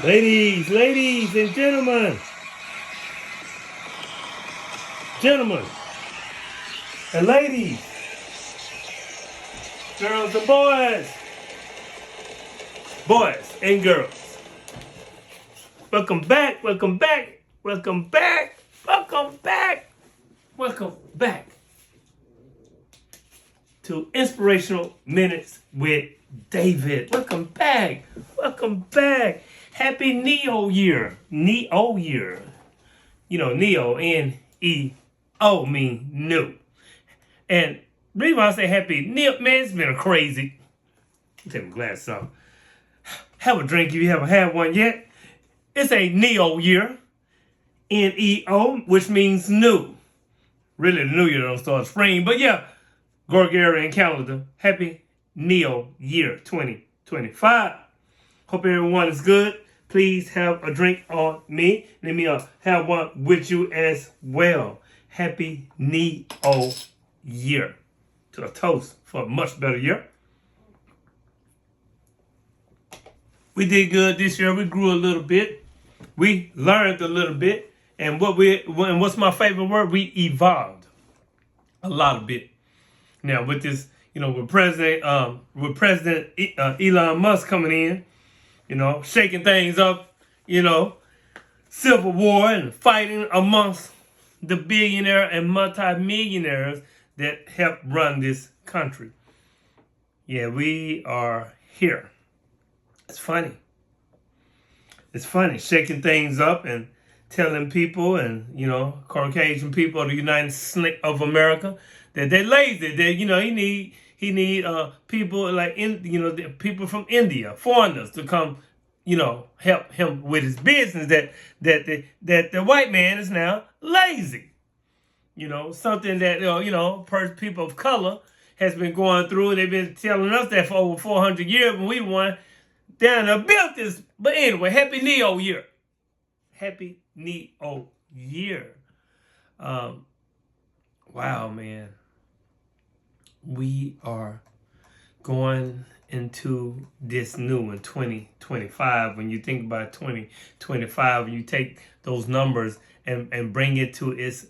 Ladies and gentlemen and ladies, girls and boys and girls. Welcome back, welcome back, welcome back, welcome back, welcome back to Inspirational Minutes with David. Welcome back, welcome back. Happy Neo Year, Neo Year. You know, Neo, N-E-O, mean new. And the reason why I say happy Neo, man, it's been a crazy. Take my glasses off. Have a drink if you haven't had one yet. It's a Neo Year, N-E-O, which means new. Really, the new year don't start spring, but yeah, Gregorian calendar. Happy Neo Year 2025. Hope everyone is good. Please have a drink on me. Let me have one with you as well. Happy Neo Year. To a toast for a much better year. We did good this year. We grew a little bit. We learned a little bit. And what's my favorite word? We evolved a lot of bit. Now with this, with President Elon Musk coming in, shaking things up, civil war and fighting amongst the billionaire and multimillionaires that help run this country. Yeah, we are here. It's funny. It's funny shaking things up and telling people and, Caucasian people of the United States of America that they're lazy. That, he need people like, people from India, foreigners to come, help him with his business that the white man is now lazy. Something that, people of color has been going through. And they've been telling us that for over 400 years when we won down and built this. But anyway, Happy Neo Year. Happy Neo Year. Wow, man. We are going into this new one, 2025. When you think about 2025, when you take those numbers and bring it to its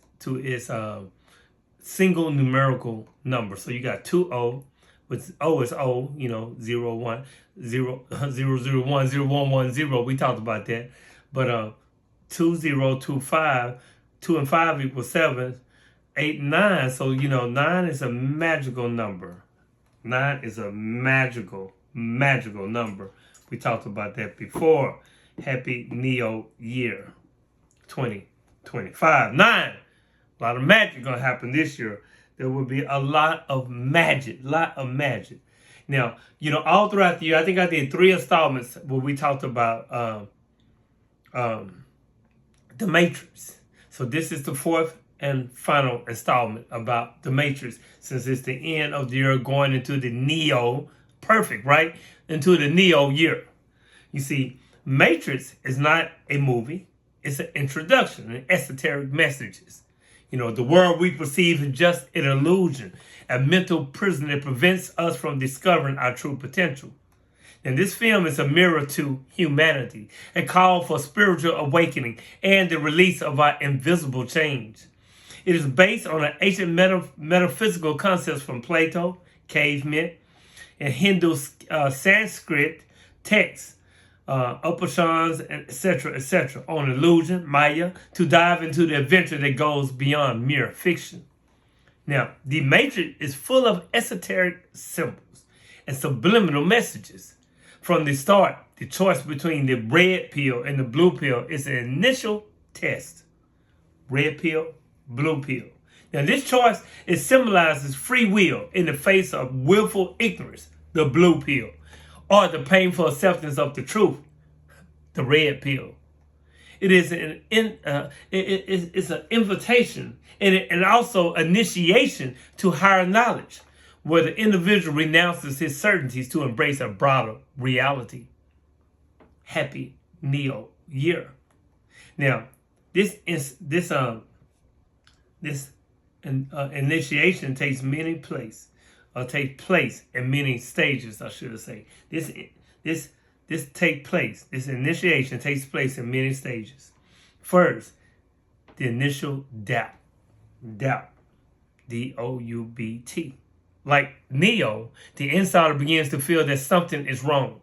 single numerical number. So you got 2-0, which O is O, 0, 1, 0, 0, 0, 1, 0, 1, 1, 0. We talked about that. But 2, 0, 2, 5, 2 and 5 equals 7, 8 and 9. So, 9 is a magical number. 9 is a magical number. We talked about that before. Happy Neo Year 2025. 9. A lot of magic going to happen this year. There will be a lot of magic. Now, all throughout the year, I think I did 3 installments where we talked about the Matrix. So this is the 4th and final installment about the Matrix, since it's the end of the year going into the Neo, perfect, right? Into the Neo year. You see, Matrix is not a movie. It's an introduction, an esoteric messages. The world we perceive is just an illusion, a mental prison that prevents us from discovering our true potential. And this film is a mirror to humanity, a call for spiritual awakening and the release of our invisible change. It is based on an ancient metaphysical concepts from Plato, cavemen, and Hindu Sanskrit texts, Upanishads, etc., on illusion, Maya, to dive into the adventure that goes beyond mere fiction. Now, the Matrix is full of esoteric symbols and subliminal messages. From the start, the choice between the red pill and the blue pill is an initial test. Red pill, blue pill. Now, this choice symbolizes free will in the face of willful ignorance, the blue pill, or the painful acceptance of the truth, the red pill. It is it's an invitation and also initiation to higher knowledge, where the individual renounces his certainties to embrace a broader reality. Happy Neo Year. Now, this initiation takes place in many stages, I should say. This This initiation takes place in many stages. First, the initial doubt. Doubt. D-O-U-B-T. Like Neo, the insider begins to feel that something is wrong.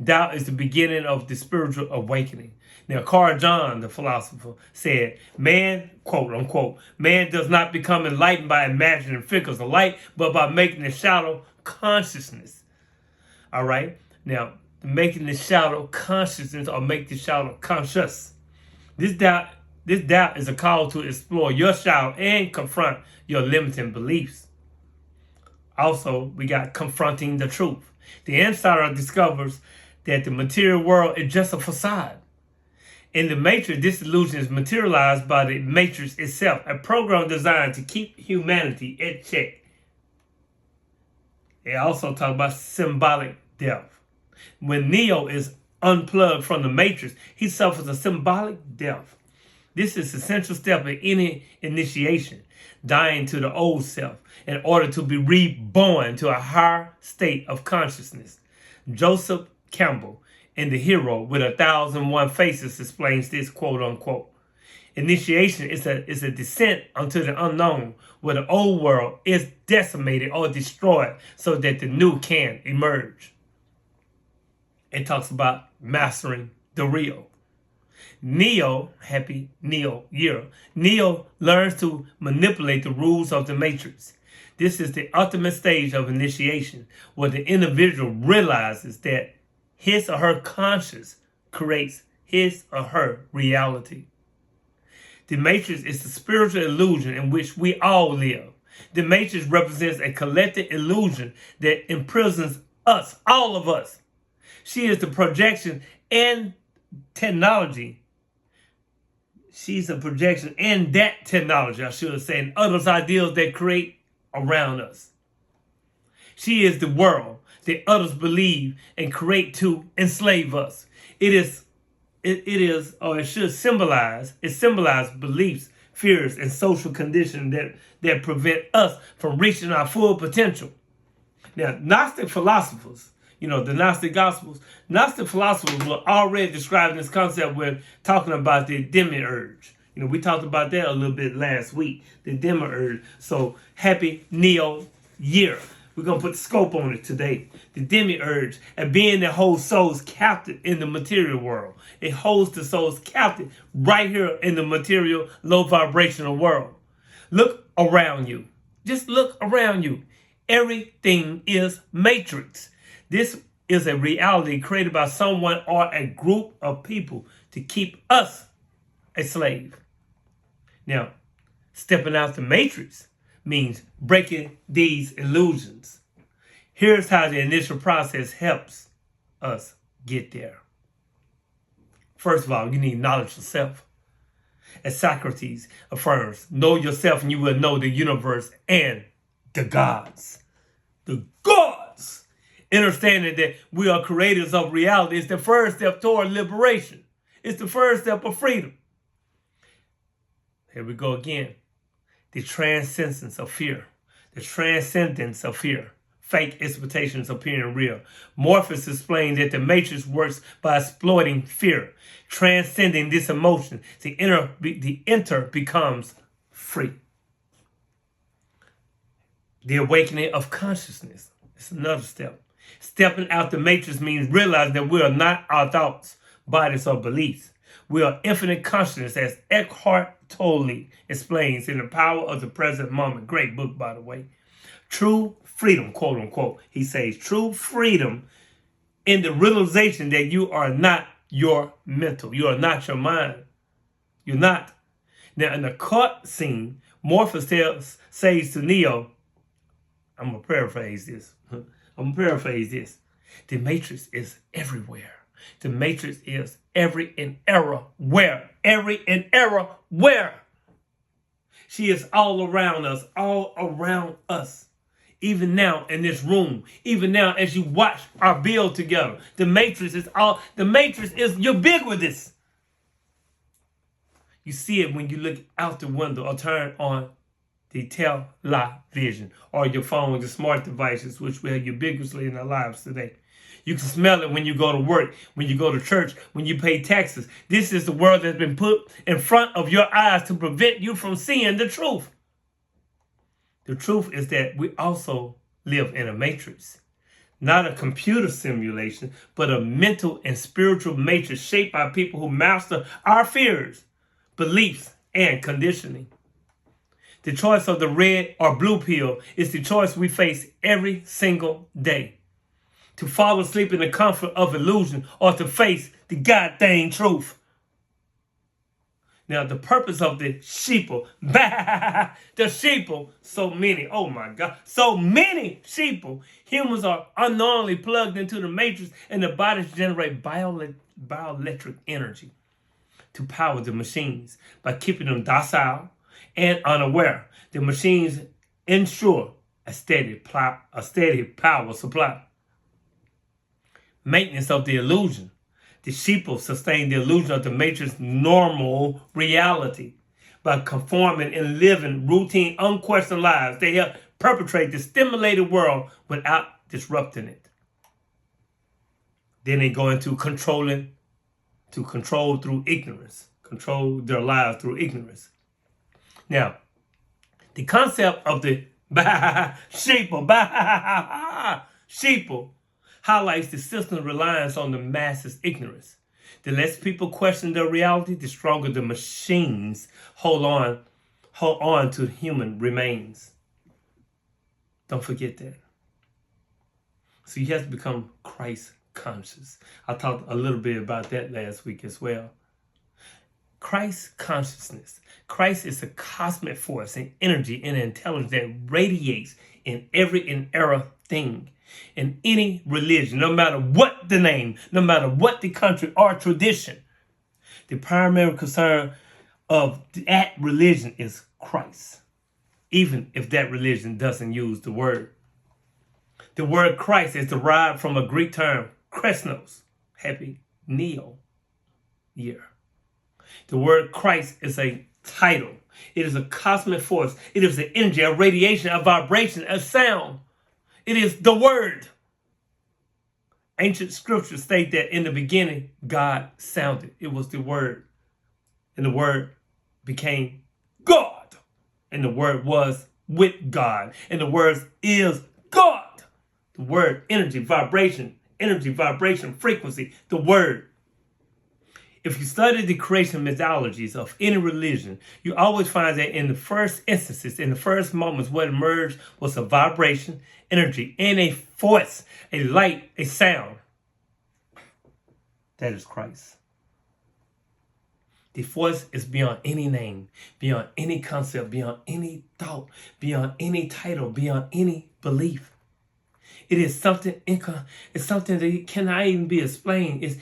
Doubt is the beginning of the spiritual awakening. Now, Carl Jung, the philosopher, said, man, quote unquote, man does not become enlightened by imagining figures of light, but by making the shadow consciousness. All right? Now, making the shadow consciousness or make the shadow conscious. This doubt is a call to explore your shadow and confront your limiting beliefs. Also, we got confronting the truth. The insider discovers that the material world is just a facade. In the Matrix, this illusion is materialized by the Matrix itself, a program designed to keep humanity at check. They also talk about symbolic death. When Neo is unplugged from the Matrix, he suffers a symbolic death. This is the essential step in any initiation, dying to the old self in order to be reborn to a higher state of consciousness. Joseph Campbell, in The Hero with 1,001 Faces, explains this, quote unquote. Initiation is a descent unto the unknown, where the old world is decimated or destroyed so that the new can emerge. It talks about mastering the real. Neo, happy Neo year. Neo learns to manipulate the rules of the Matrix. This is the ultimate stage of initiation, where the individual realizes that his or her conscience creates his or her reality. The Matrix is the spiritual illusion in which we all live. The Matrix represents a collective illusion that imprisons us, all of us. She is the projection and technology. She's a projection and that technology, I should say, and others' ideals that create around us. She is the world that others believe and create to enslave us. It symbolizes beliefs, fears, and social conditions that prevent us from reaching our full potential. Now, Gnostic philosophers, the Gnostic Gospels, Gnostic philosophers were already describing this concept when talking about the demiurge. We talked about that a little bit last week, the demiurge. So, happy Neo year. We're going to put the scope on it today. The demiurge, a being that holds souls captive in the material world. It holds the souls captive right here in the material, low vibrational world. Look around you. Just look around you. Everything is matrix. This is a reality created by someone or a group of people to keep us a slave. Now, stepping out the matrix means breaking these illusions. Here's how the initial process helps us get there. First of all, you need knowledge of self. As Socrates affirms, know yourself and you will know the universe and the gods. The gods! Understanding that we are creators of reality is the first step toward liberation. It's the first step of freedom. Here we go again. The transcendence of fear. The transcendence of fear. Fake expectations appearing real. Morpheus explained that the matrix works by exploiting fear. Transcending this emotion, the enter becomes free. The awakening of consciousness. It's another step. Stepping out the matrix means realizing that we are not our thoughts, bodies, or beliefs. We are infinite consciousness, as Eckhart Tolle explains in The Power of the Present Moment. Great book, by the way. True freedom, quote unquote. He says true freedom in the realization that you are not your mental. You are not your mind. You're not. Now, in the court scene, Morpheus says to Neo, I'm going to paraphrase this. The matrix is everywhere. The matrix is every and error where. Every and error where. She is all around us, Even now in this room, even now as you watch our build together. The matrix is ubiquitous. You see it when you look out the window or turn on the television or your phone, the smart devices, which we have ubiquitously in our lives today. You can smell it when you go to work, when you go to church, when you pay taxes. This is the world that's been put in front of your eyes to prevent you from seeing the truth. The truth is that we also live in a matrix. Not a computer simulation, but a mental and spiritual matrix shaped by people who master our fears, beliefs, and conditioning. The choice of the red or blue pill is the choice we face every single day. To fall asleep in the comfort of illusion or to face the goddamn truth. Now, the purpose of the sheeple, the sheeple, so many, oh my God, so many sheeple. Humans are unknowingly plugged into the matrix and the bodies generate bioelectric energy to power the machines by keeping them docile and unaware. The machines ensure a steady power supply. Maintenance of the illusion. The sheeple sustain the illusion of the matrix normal reality by conforming and living routine, unquestioned lives. They help perpetrate the stimulated world without disrupting it. Then they go into control through ignorance, control their lives through ignorance. Now, the concept of the sheeple highlights the system's reliance on the masses' ignorance. The less people question their reality, the stronger the machines hold on to human remains. Don't forget that. So you have to become Christ conscious. I talked a little bit about that last week as well. Christ consciousness. Christ is a cosmic force and energy and intelligence that radiates in every era thing. In any religion, no matter what the name, no matter what the country or tradition, the primary concern of that religion is Christ, even if that religion doesn't use the word. The word Christ is derived from a Greek term, Christos, happy Neo year. The word Christ is a title. It is a cosmic force. It is an energy, a radiation, a vibration, a sound. It is the word. Ancient scriptures state that in the beginning, God sounded. It was the word. And the word became God. And the word was with God. And the word is God. The word, energy, vibration, frequency, the word. If you study the creation mythologies of any religion, you always find that in the first instances, in the first moments, what emerged was a vibration, energy, and a force, a light, a sound. That is Christ. The force is beyond any name, beyond any concept, beyond any thought, beyond any title, beyond any belief. It is something it's something that cannot even be explained. It's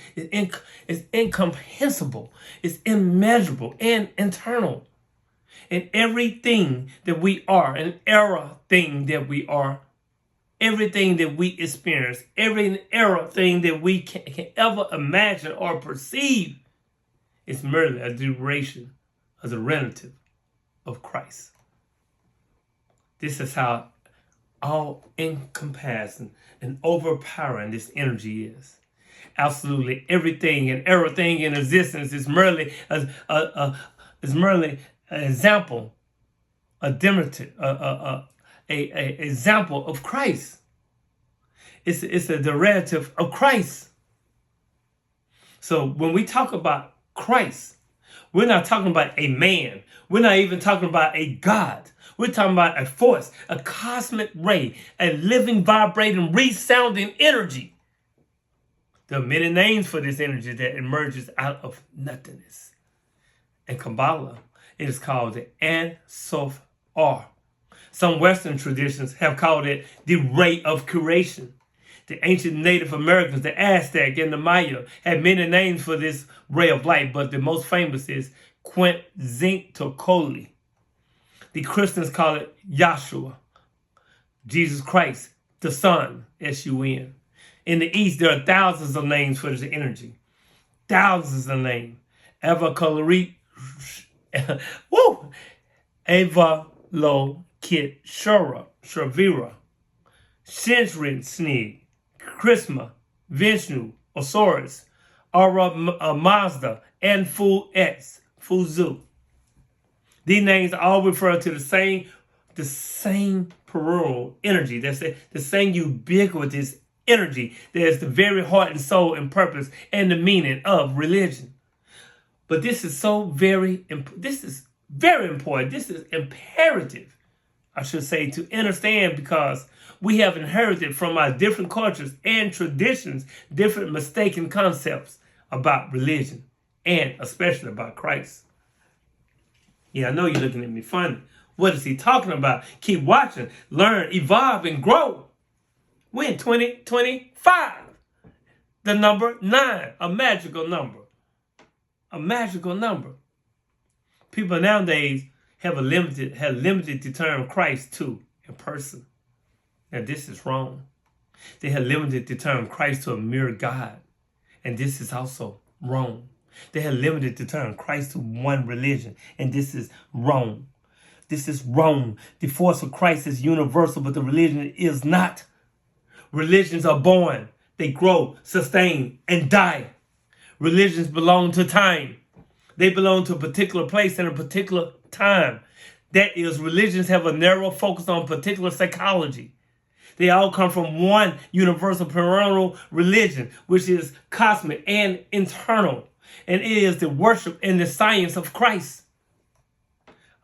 incomprehensible. It's immeasurable and internal. And everything that we are, an era thing that we are, everything that we experience, every era thing that we can ever imagine or perceive is merely a duration, as a relative of Christ. This is how all encompassing and overpowering this energy is. Absolutely everything and everything in existence is merely an example, a example of Christ. It's a derivative of Christ. So when we talk about Christ, we're not talking about a man. We're not even talking about a God. We're talking about a force, a cosmic ray, a living, vibrating, resounding energy. There are many names for this energy that emerges out of nothingness. In Kabbalah, it is called the Ein Sof Or. Some Western traditions have called it the ray of creation. The ancient Native Americans, the Aztec and the Maya, had many names for this ray of light, but the most famous is Quetzalcoatl. The Christians call it Yahshua, Jesus Christ, the Son, S-U-N. In the East, there are thousands of names for this energy. Thousands of names. Avalokiteshvara, Shavira, Shinrin Snig, Krishna, Vishnu, Osiris, Ara Mazda, and Fuzu. These names all refer to the same plural energy. That's the same ubiquitous energy that is the very heart and soul and purpose and the meaning of religion. But this is this is very important. This is imperative, I should say, to understand, because we have inherited from our different cultures and traditions different mistaken concepts about religion, and especially about Christ. Yeah, I know you're looking at me funny. What is he talking about? Keep watching, learn, evolve, and grow. We're in 2025. The number 9, a magical number. A magical number. People nowadays have limited the term Christ to a person. Now this is wrong. They have limited the term Christ to a mere God. And this is also wrong. They have limited the term Christ to one religion. And this is wrong. This is wrong. The force of Christ is universal, but the religion is not. Religions are born. They grow, sustain, and die. Religions belong to time. They belong to a particular place and a particular time. That is, religions have a narrow focus on particular psychology. They all come from one universal perennial religion, which is cosmic and internal. And it is the worship and the science of Christ.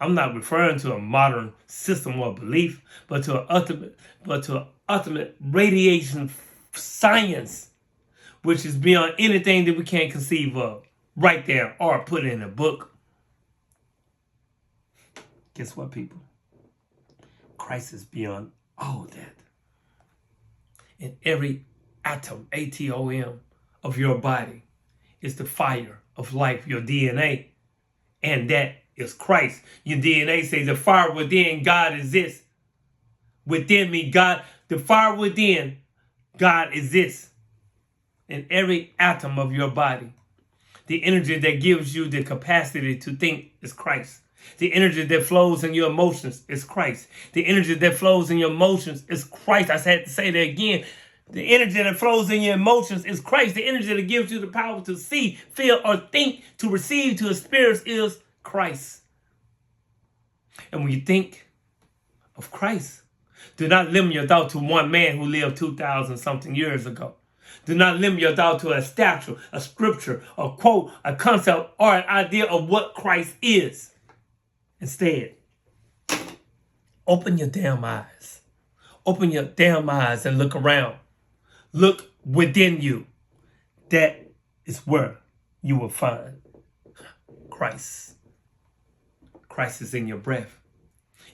I'm not referring to a modern system or belief, but to an ultimate radiation science, which is beyond anything that we can conceive of, right there, or put in a book. Guess what, people? Christ is beyond all that. In every atom, atom, of your body is the fire of life, your DNA, and that is Christ. Your DNA says the fire within God exists. Within me, God, the fire within God exists. In every atom of your body, the energy that gives you the capacity to think is Christ. The energy that flows in your emotions is Christ. The energy that flows in your emotions is Christ. I had to say that again. The energy that flows in your emotions is Christ. The energy that gives you the power to see, feel, or think, to receive, to experience is Christ. And when you think of Christ, do not limit your thought to one man who lived 2,000 something years ago. Do not limit your thought to a statue, a scripture, a quote, a concept, or an idea of what Christ is. Instead, open your damn eyes. Open your damn eyes and look around. Look within you. That is where you will find Christ. Christ is in your breath,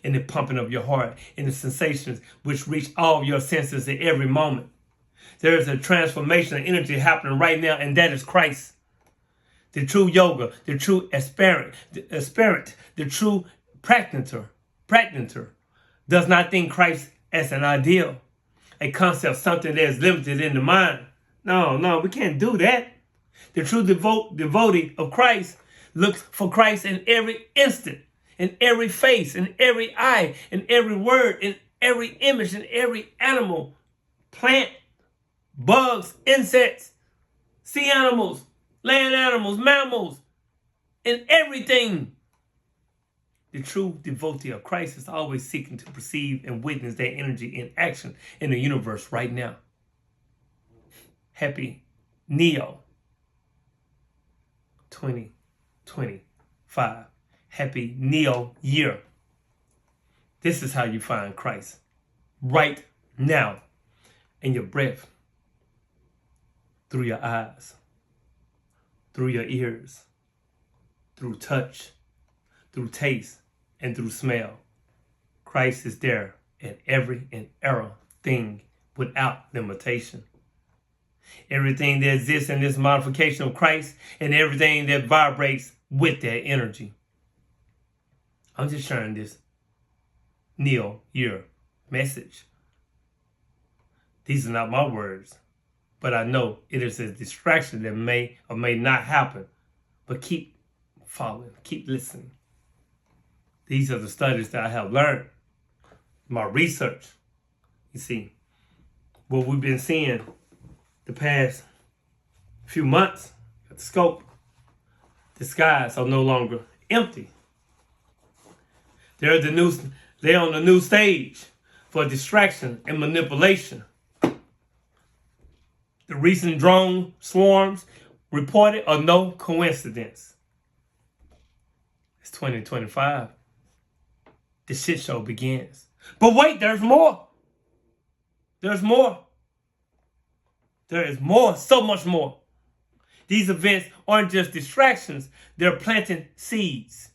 in the pumping of your heart, in the sensations which reach all your senses at every moment. There is a transformation of energy happening right now, and that is Christ. The true yoga, the true aspirant, the true practitioner does not think Christ as an ideal, a concept, something that is limited in the mind. No, we can't do that. The true devotee of Christ looks for Christ in every instant, in every face, in every eye, in every word, in every image, in every animal, plant, bugs, insects, sea animals, land animals, mammals, in everything. The true devotee of Christ is always seeking to perceive and witness that energy in action in the universe right now. Happy Neo 2025. Happy Neo year. This is how you find Christ. Right now. In your breath. Through your eyes. Through your ears. Through touch. Through taste. And through smell. Christ is there in every and everything without limitation. Everything that exists in this modification of Christ and everything that vibrates with that energy. I'm just sharing this Neo year message. These are not my words, but I know it is a distraction that may or may not happen. But keep following, keep listening. These are the studies that I have learned, my research. You see, what we've been seeing the past few months at the scope, the skies are no longer empty. They're on the new stage for distraction and manipulation. The recent drone swarms reported are no coincidence. It's 2025. The shit show begins. But wait, there's more. There's more. There is more, so much more. These events aren't just distractions, they're planting seeds.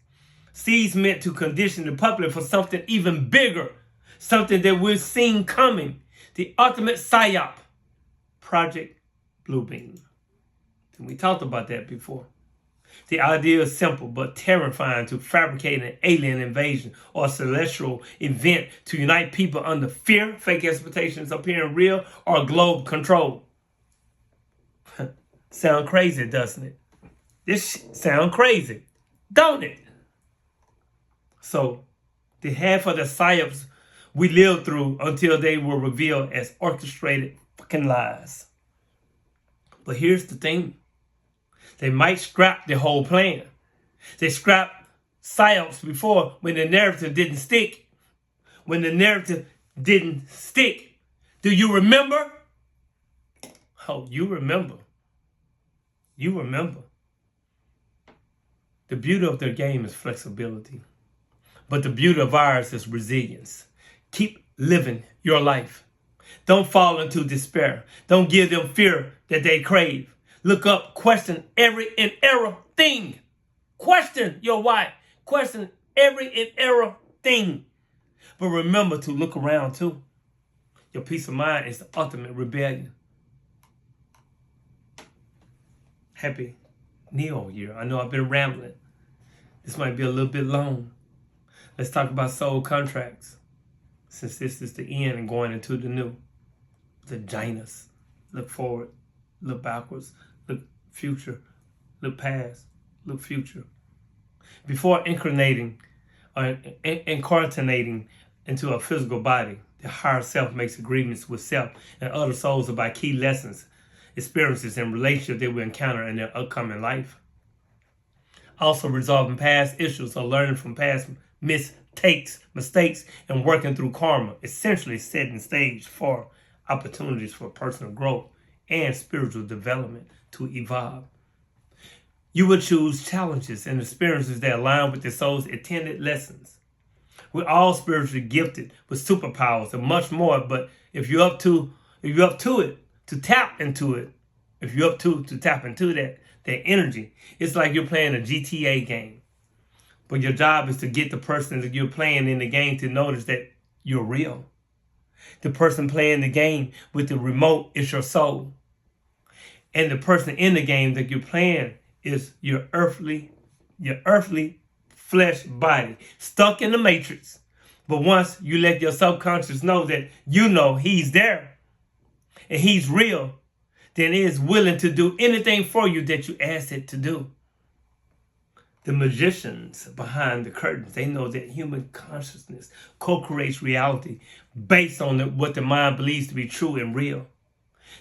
Seeds meant to condition the public for something even bigger, something that we're seeing coming. The ultimate psyop, Project Bluebeam. And we talked about that before. The idea is simple but terrifying: to fabricate an alien invasion or a celestial event to unite people under fear, fake expectations appearing real, or globe control. Sound crazy, doesn't it? This sound crazy, don't it? So, the half of the psyops we lived through until they were revealed as orchestrated fucking lies. But here's the thing. They might scrap the whole plan. They scrapped psyops before when the narrative didn't stick. When the narrative didn't stick. Do you remember? Oh, you remember. You remember. The beauty of their game is flexibility. But the beauty of ours is resilience. Keep living your life. Don't fall into despair. Don't give them fear that they crave. Look up, question every and error thing. Question your why. Question every and error thing. But remember to look around too. Your peace of mind is the ultimate rebellion. Happy Neo year. I know I've been rambling. This might be a little bit long. Let's talk about soul contracts. Since this is the end and going into the new. Vaginas. Look forward. Look backwards. Look future. Look past. Look future. Before incarnating into a physical body, the higher self makes agreements with self and other souls about key lessons, experiences, and relationships they will encounter in their upcoming life. Also resolving past issues or learning from past mistakes, and working through karma, essentially setting stage for opportunities for personal growth and spiritual development to evolve. You will choose challenges and experiences that align with the soul's intended lessons. We're all spiritually gifted with superpowers and much more, but if you're up to it, to tap into it, if you're up to tap into that energy, it's like you're playing a GTA game. But your job is to get the person that you're playing in the game to notice that you're real. The person playing the game with the remote is your soul. And the person in the game that you're playing is your earthly flesh body, stuck in the matrix. But once you let your subconscious know that you know he's there and he's real, then it is willing to do anything for you that you ask it to do. The magicians behind the curtains, they know that human consciousness co-creates reality based on what the mind believes to be true and real.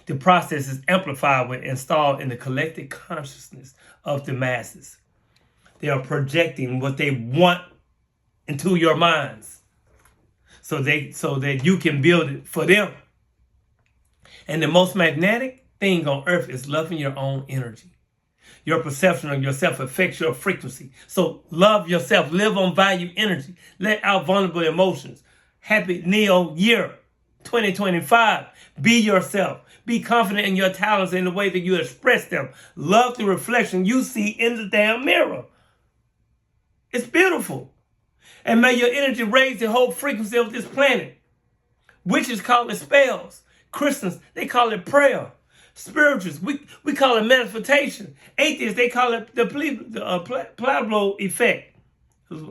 The process is amplified when installed in the collective consciousness of the masses. They are projecting what they want into your minds so that you can build it for them. And the most magnetic thing on earth is loving your own energy. Your perception of yourself affects your frequency. So love yourself. Live on value energy. Let out vulnerable emotions. Happy Neo year 2025. Be yourself. Be confident in your talents and the way that you express them. Love the reflection you see in the damn mirror. It's beautiful. And may your energy raise the whole frequency of this planet. Witches call it spells. Christians, they call it prayer. Spiritualists, we call it manifestation. Atheists, they call it the placebo effect.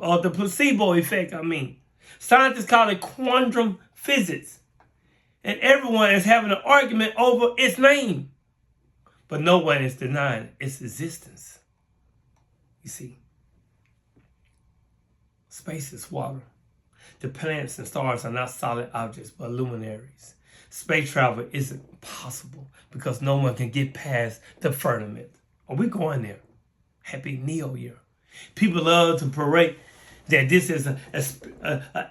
Or the placebo effect, I mean. Scientists call it quantum physics. And everyone is having an argument over its name. But no one is denying its existence. You see, space is water. The planets and stars are not solid objects, but luminaries. Space travel isn't possible because no one can get past the firmament. Are we going there? Happy Neo year. People love to parade that this is a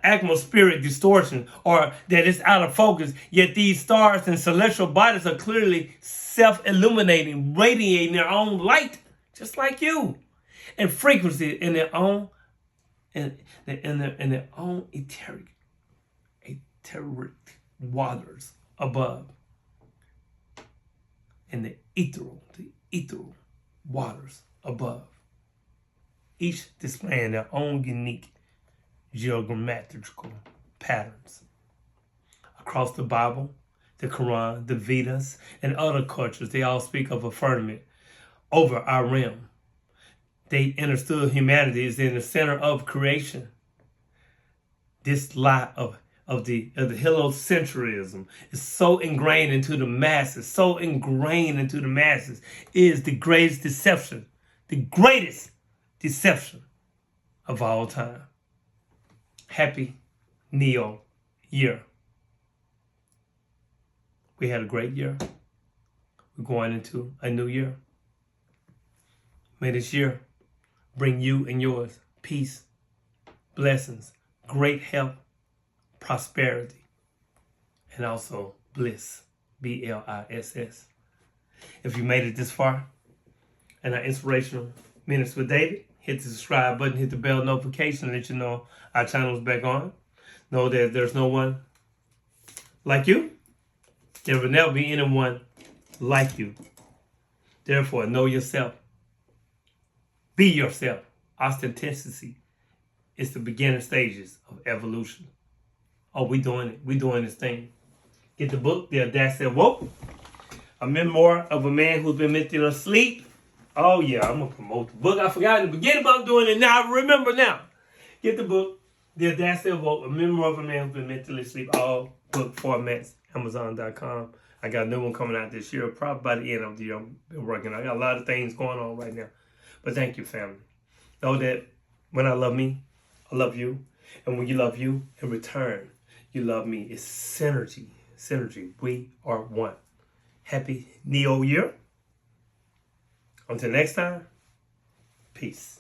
atmospheric distortion or that it's out of focus, yet these stars and celestial bodies are clearly self-illuminating, radiating their own light, just like you, and frequency in their own etheric waters above, in the ethereal waters above, each displaying their own unique geographical patterns. Across the Bible, the Quran, the Vedas, and other cultures, they all speak of a firmament over our realm. They understood humanity is in the center of creation. This lie of the heliocentrism is so ingrained into the masses, is the greatest deception of all time. Happy Neo year. We had a great year. We're going into a new year. May this year bring you and yours peace, blessings, great health, prosperity, and also bliss, BLISS. If you made it this far and our Inspirational Minutes with David, hit the subscribe button, hit the bell notification, let you know our channel is back on. Know that there's no one like you. There will never be anyone like you. Therefore, know yourself. Be yourself. Authenticity is the beginning stages of evolution. Oh, we doing it. We doing this thing. Get the book, The Audacity of Woke. A memoir of a man who's been mentally asleep. Oh, yeah, I'm going to promote the book. I forgot in the beginning, but I'm doing it now. I remember now. Get the book, The Audacity of Woke. A memoir of a man who's been mentally asleep. All book formats, Amazon.com. I got a new one coming out this year, probably by the end of the year. I've been working. I got a lot of things going on right now. But thank you, family. Know that when I love me, I love you. And when you love you, in return, you love me. It's synergy. Synergy. We are one. Happy Neo Year. Until next time, peace.